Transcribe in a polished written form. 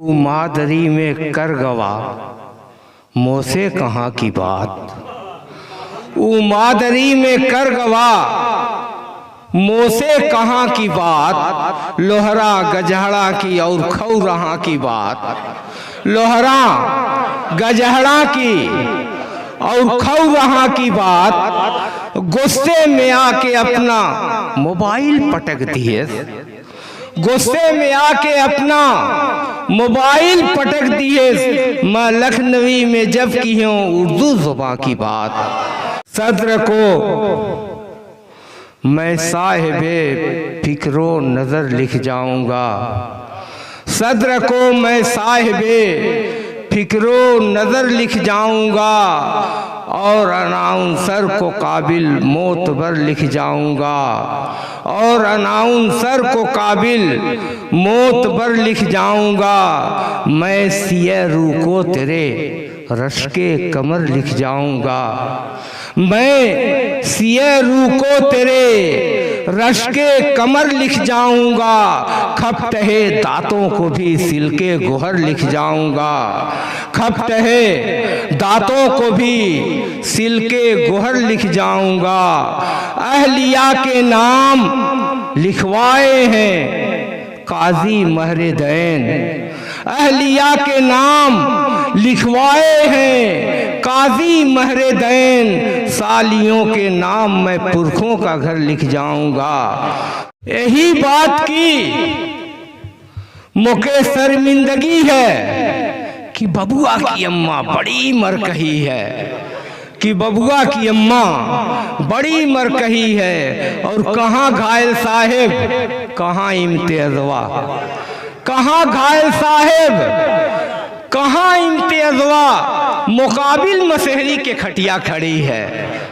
मादरी में कर गवा मोसे कहाँ की बात। मादरी में कर गवा मोसे कहाँ की बात। लोहरा गजहड़ा की और खौ रहा की बात। लोहरा गजहड़ा की और खौ रहा की बात। गुस्से में आके अपना मोबाइल पटक दिए। गुस्से में आके अपना मोबाइल पटक दिए। मैं लखनवी में जब की हूँ उर्दू जुबान की बात। सद्र को मैं साहिबे फिक्रो नजर लिख जाऊंगा। सद्र को मैं साहिबे फिक्रो नजर लिख जाऊंगा और अनाउंसर को काबिल मोतबर लिख जाऊंगा। और अनाउंसर को काबिल मोतबर लिख जाऊंगा। मैं सिया रू को तेरे रश्के कमर लिख जाऊंगा। मैं सिया रू को तेरे रश्के कमर लिख जाऊंगा। खपटहे दांतों को भी सिलके गोहर लिख जाऊंगा। खपटहे दांतों को भी सिलके गोहर लिख जाऊंगा। अहलिया के नाम लिखवाए हैं काजी महरे दैन। अहलिया के नाम लिखवाए हैं काजी महरे दैन। सालियों के नाम मैं पुरखों का घर लिख जाऊंगा। यही बात की मुझे शर्मिंदगी है कि बबुआ की अम्मा बड़ी मरकही है। कि बबुआ की अम्मा बड़ी मरकही है। और कहाँ घायल साहेब कहाँ इम्तियाज़वा। कहाँ घायल साहेब कहाँ इम्तियाज़वा। मुकाबिल मसहरी के खटिया खड़ी है।